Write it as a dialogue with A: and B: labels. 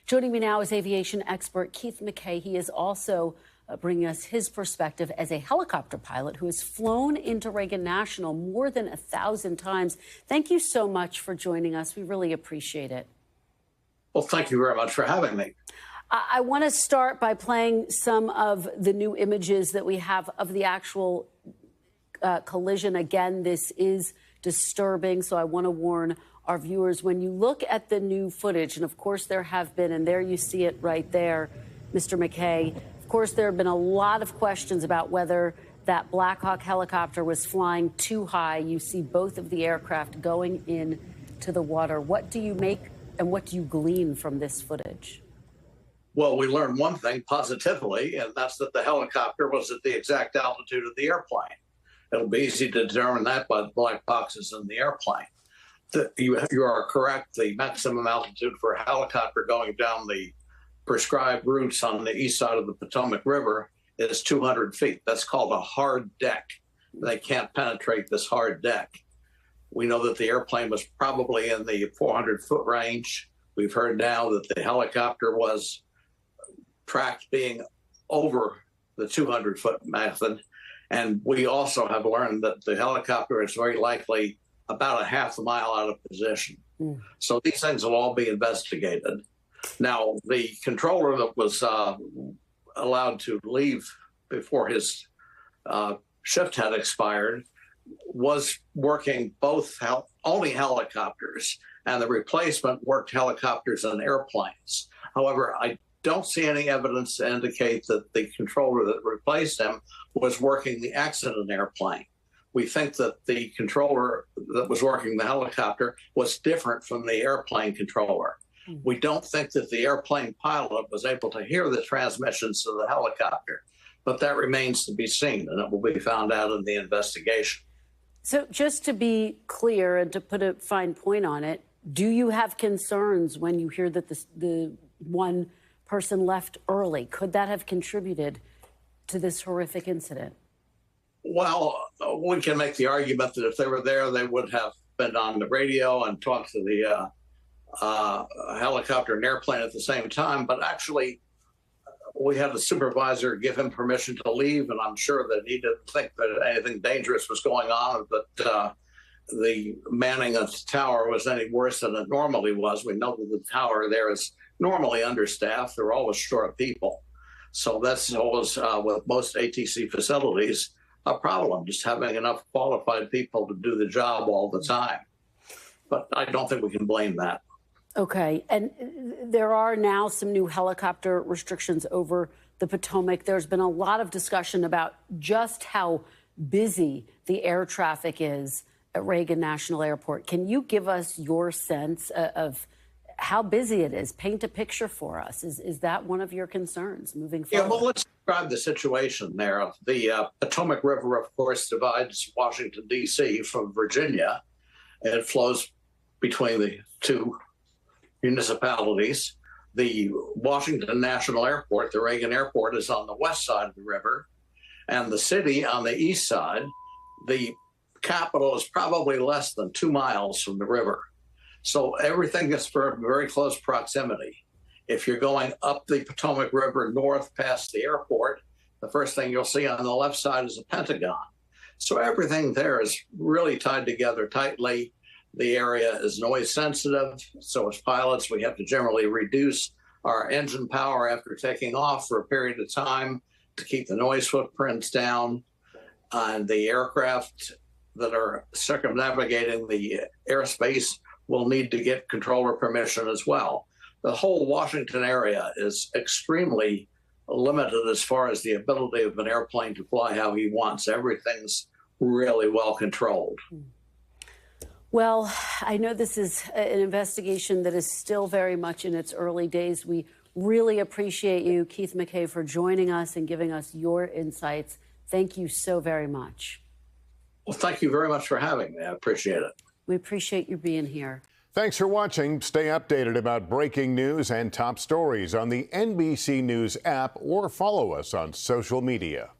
A: Joining me now is aviation expert Keith Mackey. He is also bringing us his perspective as a helicopter pilot who has flown into Reagan National more than 1,000 times. Thank you so much for joining us. We really appreciate it.
B: Well, thank you very much for having me.
A: I want to start by playing some of the new images that we have of the actual collision. Again, this is disturbing, so I want to warn our viewers, when you look at the new footage, and of course there have been, and there you see it right there, Mr. Mackey, of course there have been a lot of questions about whether that Black Hawk helicopter was flying too high. You see both of the aircraft going into the water. What do you make and what do you glean from this footage?
B: Well, we learned one thing positively, and that's that the helicopter was at the exact altitude of the airplane. It'll be easy to determine that by the black boxes in the airplane. You are correct. The maximum altitude for a helicopter going down the prescribed routes on the east side of the Potomac River is 200 feet. That's called a hard deck. They can't penetrate this hard deck. We know that the airplane was probably in the 400-foot range. We've heard now that the helicopter was tracked being over the 200-foot method. And we also have learned that the helicopter is very likely about a half a mile out of position. So these things will all be investigated. Now, the controller that was allowed to leave before his shift had expired was working both only helicopters, and the replacement worked helicopters and airplanes. However, I don't see any evidence to indicate that the controller that replaced him was working the accident airplane. We think that the controller that was working the helicopter was different from the airplane controller. We don't think that the airplane pilot was able to hear the transmissions to the helicopter, but that remains to be seen, and it will be found out in the investigation.
A: So just to be clear and to put a fine point on it, do you have concerns when you hear that the one person left early? Could that have contributed to this horrific incident?
B: Well, we can make the argument that if they were there, they would have been on the radio and talked to the helicopter and airplane at the same time. But actually, we had the supervisor give him permission to leave, and I'm sure that he didn't think that anything dangerous was going on, but the manning of the tower was any worse than it normally was. We know that the tower there is normally understaffed. They're always short of people. So that's always, with most ATC facilities, a problem, just having enough qualified people to do the job all the time. But I don't think we can blame that.
A: Okay. And there are now some new helicopter restrictions over the Potomac. There's been a lot of discussion about just how busy the air traffic is at Reagan National Airport. Can you give us your sense of how busy it is? Paint a picture for us. Is that one of your concerns moving forward?
B: Yeah, well, let's describe the situation there. The Potomac River, of course, divides Washington, D.C. from Virginia, and it flows between the two municipalities. The Washington National Airport, the Reagan Airport, is on the west side of the river, and the city on the east side. The capital is probably less than 2 miles from the river. So everything is for very close proximity. If you're going up the Potomac River north past the airport, the first thing you'll see on the left side is a Pentagon. So everything there is really tied together tightly. The area is noise sensitive. So as pilots, we have to generally reduce our engine power after taking off for a period of time to keep the noise footprints down. And the aircraft that are circumnavigating the airspace will need to get controller permission as well. The whole Washington area is extremely limited as far as the ability of an airplane to fly how he wants. Everything's really well controlled.
A: Well, I know this is an investigation that is still very much in its early days. We really appreciate you, Keith Mackey, for joining us and giving us your insights. Thank you so very much.
B: Well, thank you very much for having me. I appreciate it.
A: We appreciate you being here.
C: Thanks for watching. Stay updated about breaking news and top stories on the NBC News app or follow us on social media.